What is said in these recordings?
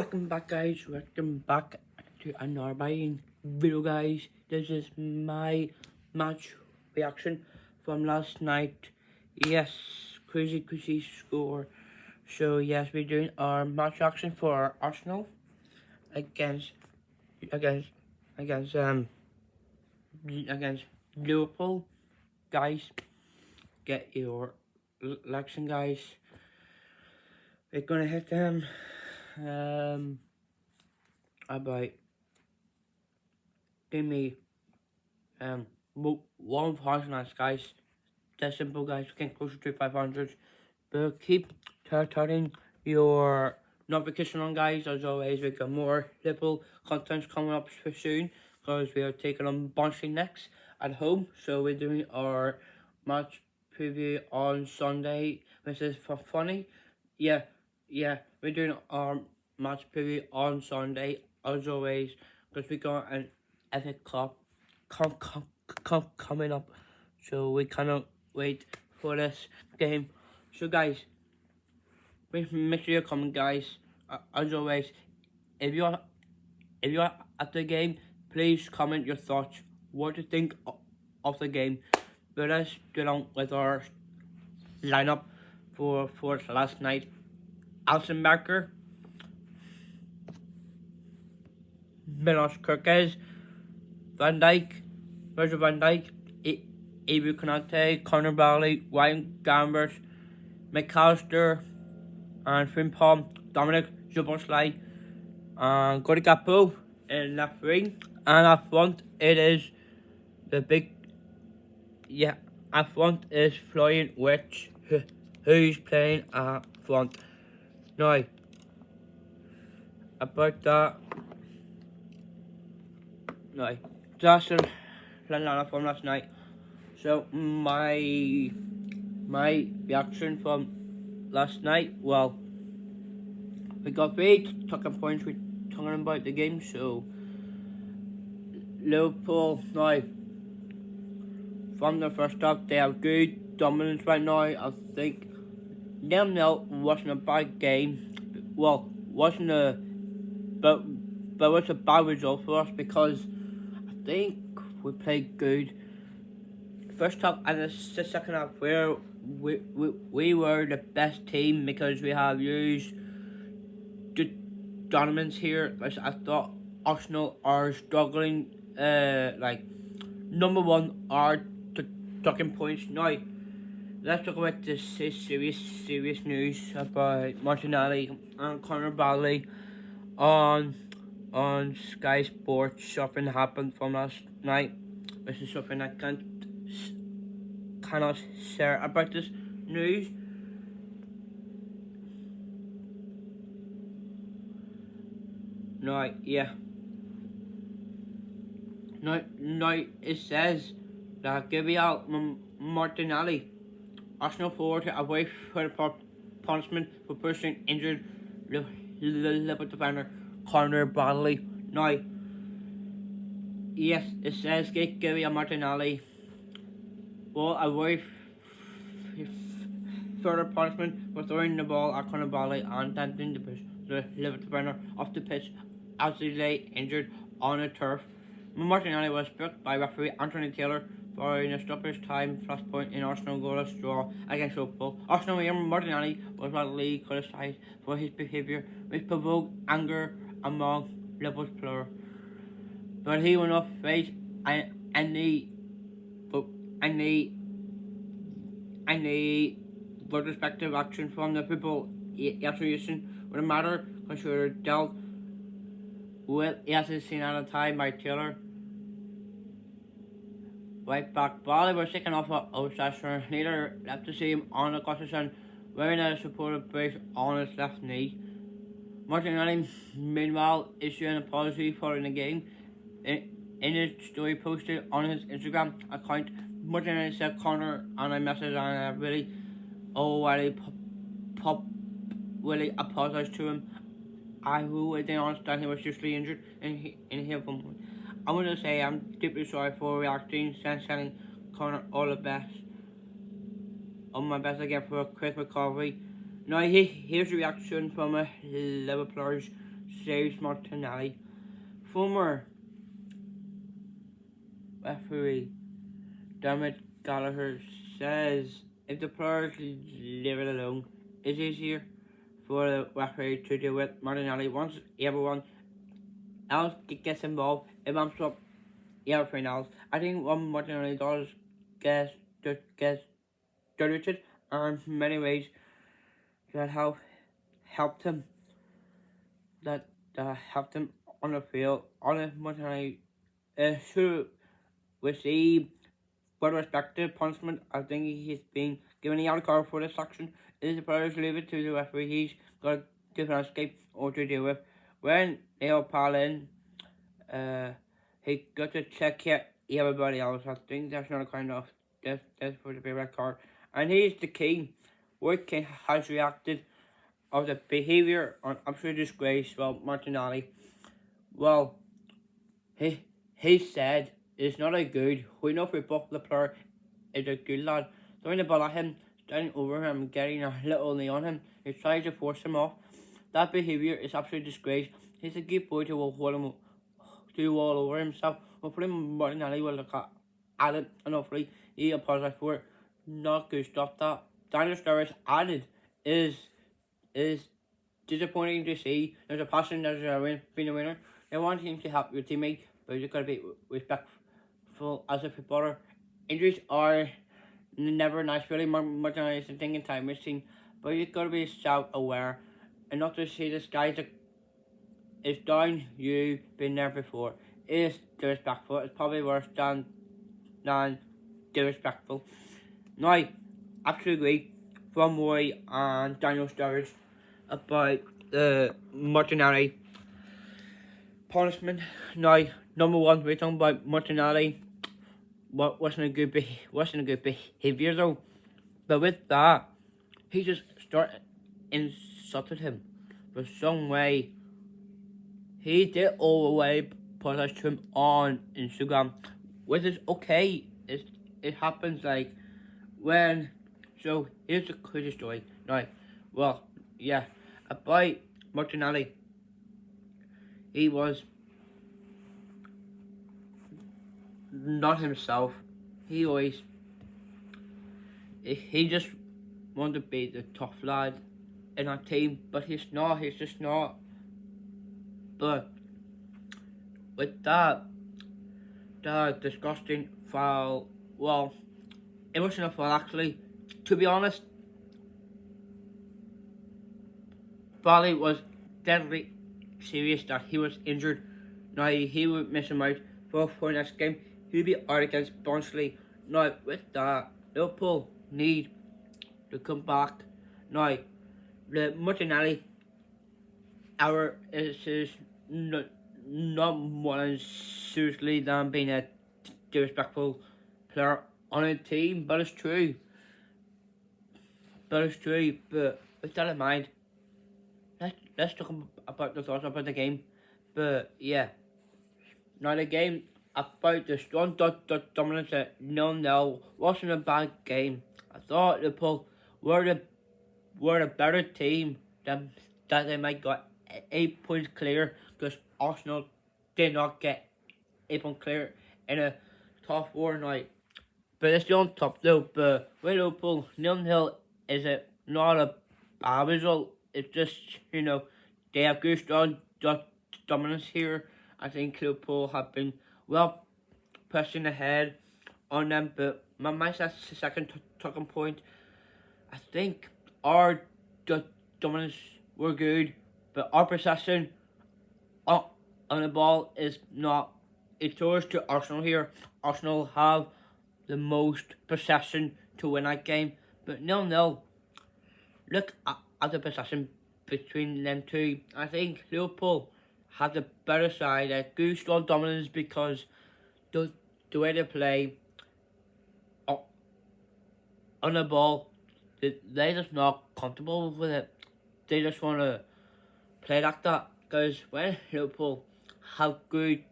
Welcome back, guys. Welcome back to another buying video, guys. This is my match reaction from last night. Yes, crazy score. So yes, we're doing our match reaction for Arsenal against against against um against Liverpool, guys. Get your election, guys. We're gonna hit them about give me 1,000 likes, guys. That's simple, guys. We get closer to 500. But keep turning your notification on, guys. As always, we got more Liverpool content coming up soon because we are taking on Barnsley next at home. So we're doing our match preview on Sunday, which is for funny. Yeah, we're doing our match preview on Sunday as always because we got an epic cup coming up. So we cannot wait for this game. So guys, make sure you comment, guys. As always, if you're at the game, please comment your thoughts. What do you think of the game? Let us get on with our lineup for last night. Alison Becker, Milos Kirkes, Van Dijk, Virgil van Dijk, Abu Konate, Conor Bally, Ryan Gambers, McAllister, and Frimpong, Dominic Szoboszlai, and Cody Gakpo in left wing. And up front, it is the big, up front is Florian Wirtz, who's playing up front. Now, about that, that's the lineup from last night. So my reaction from last night, well, we got 3 talking points. We're talking about the game. So Liverpool now, from the first half, they have good dominance right now. I think 0-0 wasn't a bad game. Well, wasn't a but it was a bad result for us because I think we played good first half, and the second half where we were the best team because we have used the dominance here. I thought Arsenal are struggling. Number one are the talking points. Now let's talk about this serious news about Martinelli and Conor Bally on Sky Sports. Something happened from last night. This is something I cannot share about this news. Now it says that Gabriel Martinelli, Arsenal forward, away for the punishment for pushing injured Liverpool defender Conor Bradley. Now, yes, it says Gabriel Martinelli will avoid further punishment for throwing the ball at Conor Bradley and attempting to push the Liverpool defender off the pitch as he lay injured on the turf. Martinelli was booked by referee Anthony Taylor following a stoppage time flashpoint in Arsenal goalless draw against Liverpool. Arsenal player Martinelli was widely criticised for his behaviour, which provoked anger among Liverpool's players. But he will not face any retrospective action from the Football Association with a matter considered dealt with as seen at the time by Taylor. Right back, Bally was taken off of session. Later left to see him on the concession wearing a supportive brace on his left knee. Martinelli, meanwhile, issued an apology following the game. In his story posted on his Instagram account, Martinelli said, "Conor, and I messaged and I really apologized to him. I didn't understand he was seriously injured in his point. I want to say I'm deeply sorry for reacting, sending Conor all the best. All my best again for a quick recovery." Now here's a reaction from Liverpoolers. saves Martinelli. Former referee Dermot Gallagher says if the players leave it alone, it's easier for the referee to deal with Martinelli. Once everyone else gets involved, it ramps up everything else. I think what Martinelli does gets diluted, and in many ways that have helped him that helped him on the field. On the Martinelli should receive with respected punishment. I think he's been given a yellow card for this action. If the players leave it to the referee, he's got a different escape or to deal with. When they all pile in, he got to check everybody else. I think that's not a kind of that's for the be red card. And here's the key. Ward King has reacted of the behaviour on absolute disgrace. Well, Martinelli. Well, he said it's not a good. We know for the player is a good lad. Throwing the ball at him, standing over him, getting a little knee on him. He tries to force him off. That behaviour is absolute disgrace. He's a good boy to hold him to all over himself. Hopefully Martinelli will look at it and hopefully he apologised for it. Not good. Stop that. Daniel Sturridge added is disappointing to see. There's a passion, there's a win, being a winner. They want him to help your teammate, but you've got to be respectful as a footballer. Injuries are never nice, really. Martinelli is a thing in time missing, but you've got to be self-aware and not to see this guy is down. You've been there before. It's disrespectful. It's probably worse than disrespectful. Now, absolutely agree from Roy and Daniel Sturridge about the Martinelli punishment. Now, number one, we're talking about Martinelli. Wasn't a good behaviour though. But with that, he just started insulted him for some way. He did all the way apologize to him on Instagram, which is okay. It happens like when. So here's the crazy story. Now, well, yeah, about Martinelli. He was not himself. He just wanted to be the tough lad in our team, but he's not. He's just not. But with that disgusting foul, well, it wasn't a foul actually. To be honest, Bali was deadly serious that he was injured. Now he would miss him out for next game. He'll be out against Barnsley. Now with that, Liverpool need to come back. Now the Martinelli hour is not more than seriously than being a disrespectful player on a team, but it's true. But with that in mind, let's talk about the thoughts about the game. But yeah, now the game about the strong dominance at 0-0 wasn't a bad game. I thought Liverpool were the better team than that they might got 8 points clear because Arsenal did not get 8 points clear in a top 4 night. But it's still on top though. But with Liverpool 0-0 is it not a bad result? It's just, they have good strong dominance here. I think Liverpool have been well pressing ahead on them, but that's the second talking point. I think our dominance were good, but our possession on the ball is not. It's towards to Arsenal here. Arsenal have the most possession to win that game, but 0-0. Look at the possession between them two. I think Liverpool have the better side, a good strong dominance because the way they play on the ball, they're just not comfortable with it. They just want to play like that because when Liverpool have good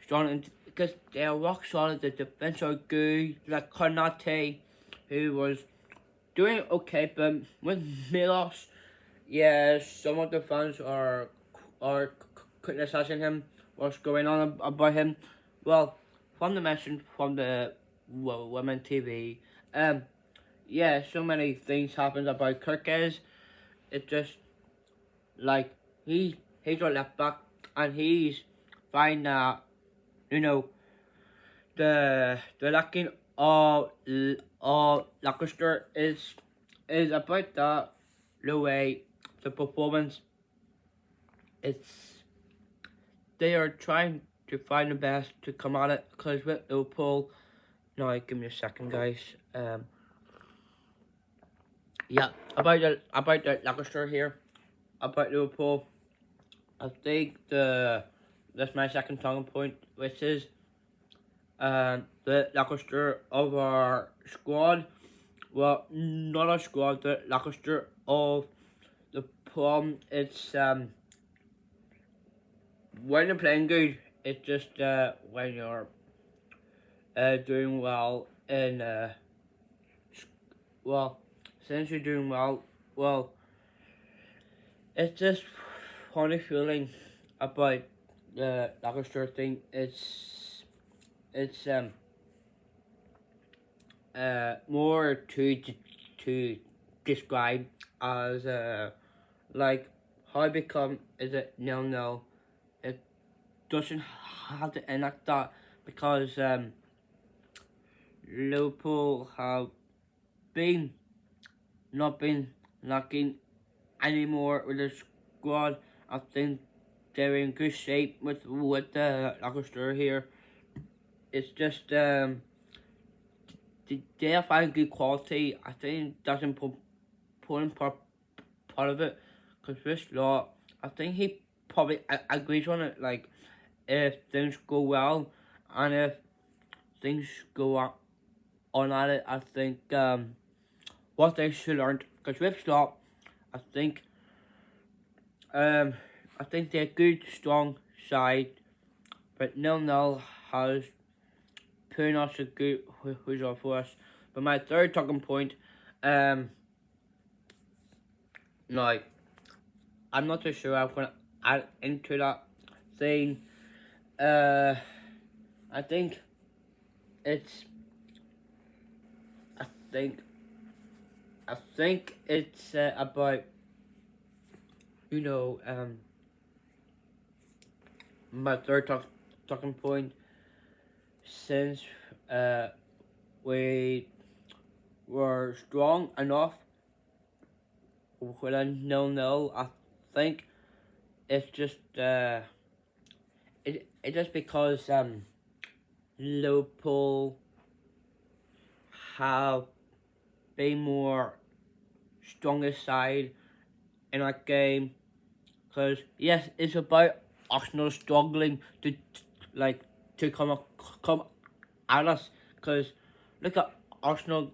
strong, because they are rock solid, the defense are good, like Konate, who was doing okay, but with Milos, yeah, some of the fans are or criticizing him, what's going on about him. Well, from the mention from the women TV, yeah, so many things happen about Kirkes. It's just like he's our left back, and he's fine. You know, the lacking of Lancaster is about that the way the performance. It's they are trying to find the best to come at it, because with Liverpool. No, give me a second, guys. Yeah, about the Lancaster here, about Liverpool. I think that's my second talking point, which is the Lancaster of our squad. Well, not our squad, the Lancaster of the problem. It's when you're playing good, it's just when you're doing well in well, since you're doing well, it's just funny feeling about the Lancaster thing. It's more to describe as like how it become is it 0-0. It doesn't have to end like that, because Liverpool have not been lacking anymore with the squad. I think they're in good shape with the Lancaster here. It's just they have found good quality. I think that's important part of it, because this law, I think he probably agrees on it. Like, if things go well and if things go on at it, I think what they should learn, because with Slot, I think they're a good, strong side, but 0-0 has put us a good result for us. But my third talking point, now, I'm not too sure I'm gonna add into that thing. I think it's about, you know, my third talking point. Since we were strong enough with a 0-0, I think it's just it's just because Liverpool have been more strongest side in that game. Because yes, it's about Arsenal struggling to come at us. Because look at Arsenal,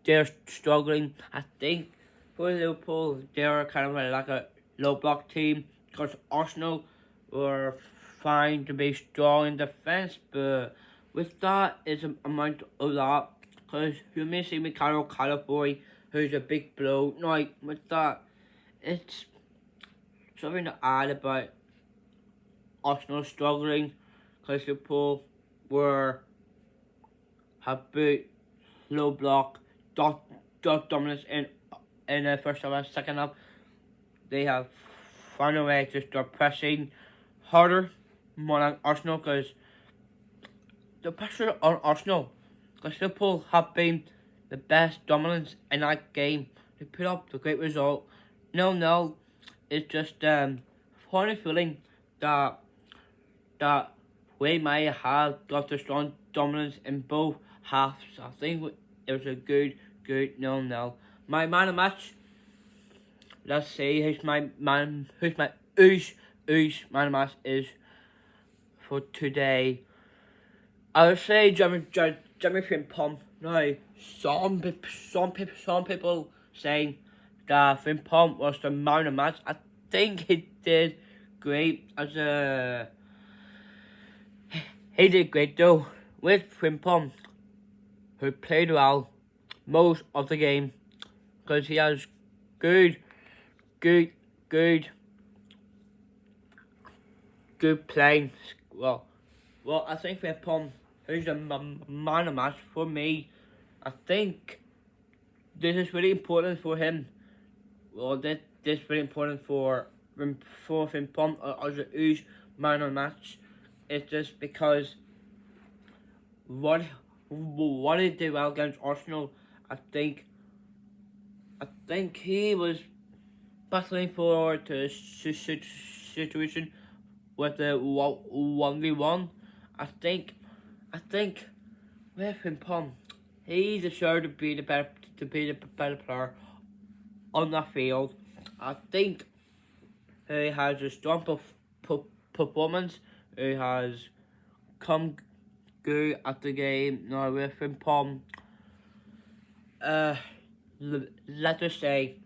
they're struggling. I think for Liverpool, they're kind of like a low block team, because Arsenal were fine to be strong in defence, but with that is an amount of that. Because you may see Mikhail Caliboy, who's a big blow. No, with that, it's something to add about Arsenal struggling, because Liverpool have beat low block, dot dominance in the first half and second half. They have found a way to start pressing harder, more than Arsenal, because the pressure on Arsenal, because Liverpool have been the best dominance in that game. They put up the great result. 0-0 is just funny feeling that we may have got the strong dominance in both halves. I think it was a good 0-0. My man of match. Let's see who's my man of match is for today. I would say Jeremy Frimpong. Now, some people saying that Frimpong was the man of match. I think he did great as a. He did great though with Frimpong, who played well most of the game, because he has good good playing. Well, I think Frimpong, who's the man of match for me, I think this is really important for him. Well, this is really important for Frimpong as a huge man of match. It's just because what he did well against Arsenal, I think he was battling for the situation with the 1v1. I think with Frimpong, he's sure to be the better player on that field. I think he has a strong performance. He has come good at the game. Now with Frimpong, let us say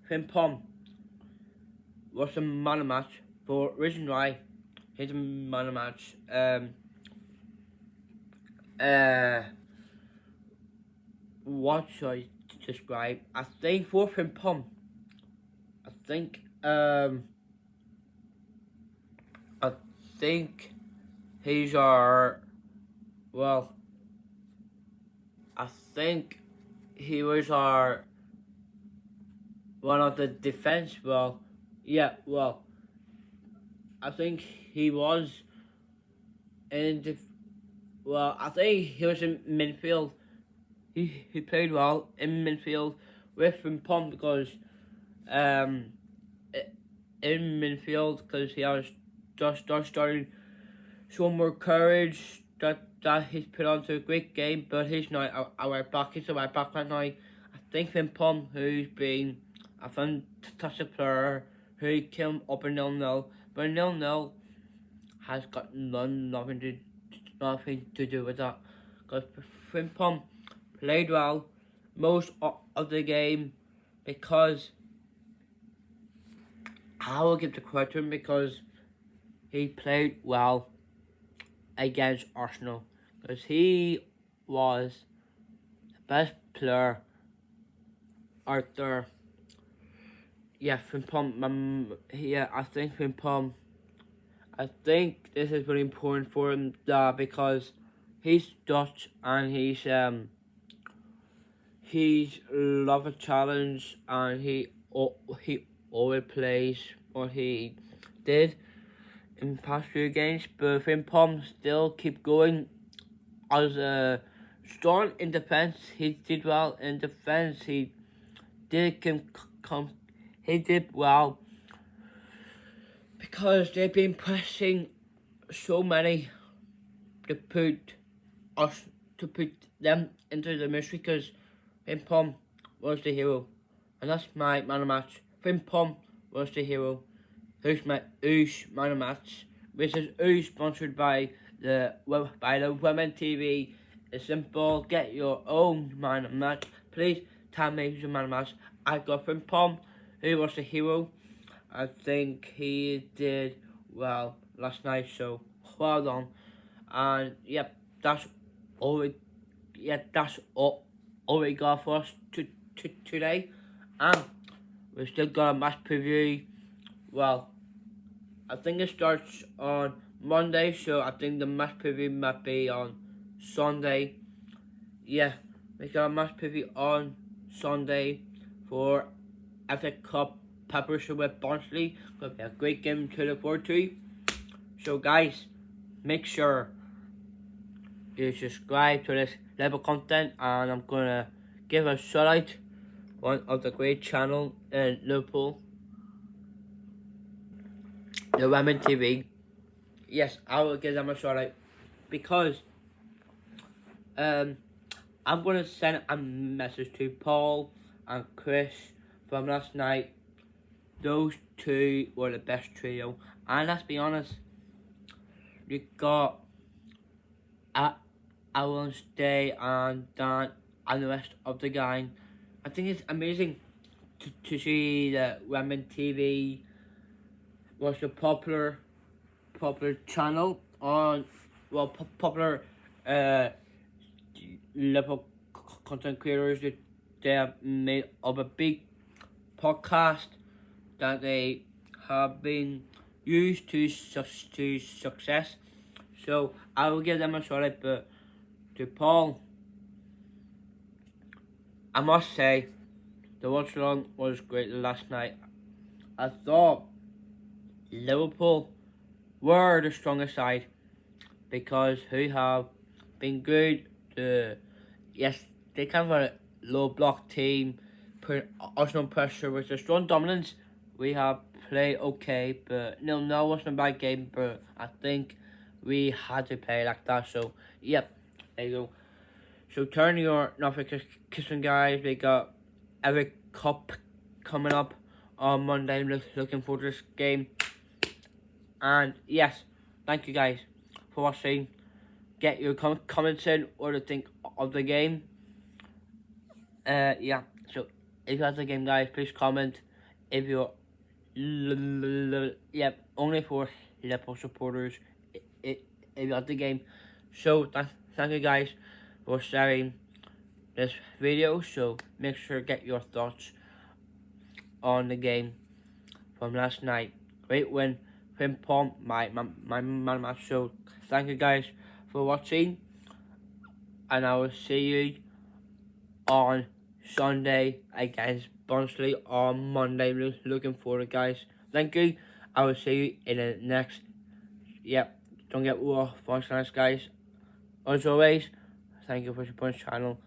Frimpong was a man of match for reason why he's a man of match. What should I describe? I think for Frimpong, I think he's our, well, I think he was our one of the defense. Well, yeah, well, I think he was in I think he was in midfield. He played well in midfield with Frimpong because in midfield because he was just starting show more courage that he's put onto a great game, but he's not a right back. He's a right back right now. I think Frimpong, who's been a fantastic player, who came up in 0-0, but 0-0 has got nothing to do with that. Because Frimpong played well most of the game because I will give the credit to him because he played well against Arsenal because he was the best player out there. Yeah, Frimpong. I think Frimpong. I think this is very important for him because he's Dutch and he's love a challenge and he always plays what he did in past few games, but Frimpong still keep going as a strong in defense. He did well in defense. He did he did well because they've been pressing so many to put them into the mystery because Frimpong was the hero, and that's my man of match. Frimpong was the hero. Who's my man of match, which is sponsored by the Women TV. It's simple. Get your own man of match. Please tell me who's your man of match. I got Frimpong, who was the hero. I think he did well last night, so well done. And yep, that's all we got for us today. And we still got a match preview. Well, I think it starts on Monday, so I think the match preview might be on Sunday. Yeah, we got a match preview on Sunday for FA Cup preparation with Barnsley. Gonna be a great game to look forward to. So guys, make sure you subscribe to this level content, and I'm gonna give a shout out one of the great channel in Liverpool, the Women TV. Yes, I will give them a shout out because I'm gonna send a message to Paul and Chris from last night. Those two were the best trio, and let's be honest, you got Alan Stay and Dan and the rest of the gang. I think it's amazing to see that Women TV was a popular channel on popular Liverpool content creators that they have made of a big podcast that they have been used to success. So I will give them a solid, but to Paul, I must say the watch along was great last night. I thought Liverpool were the strongest side because who have been good. Yes, they kind of a low block team, put us on pressure with a strong dominance. We have played okay, but no, it wasn't a bad game. But I think we had to play like that. So yep, there you go. So turn your notification, guys. We got every cup coming up on Monday. I'm looking forward to this game. And yes, thank you guys for watching. Get your comments in what you think of the game. Yeah. So if you have the game, guys, please comment. If you're only for Liverpool supporters. If you have the game. So thank you guys for sharing this video. So make sure to get your thoughts on the game from last night. Great win. Paul, my man. So thank you guys for watching, and I will see you on Sunday against Barnsley on Monday. Looking forward, guys. Thank you. I will see you in the next. Yep. Don't get off. Thanks, guys. As always, thank you for supporting the channel.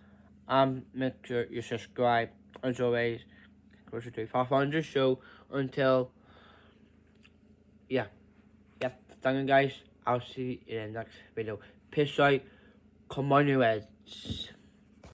And make sure you subscribe. As always, closer to 500. So until thank you guys. I'll see you in the next video. Peace out. Come on, you Reds.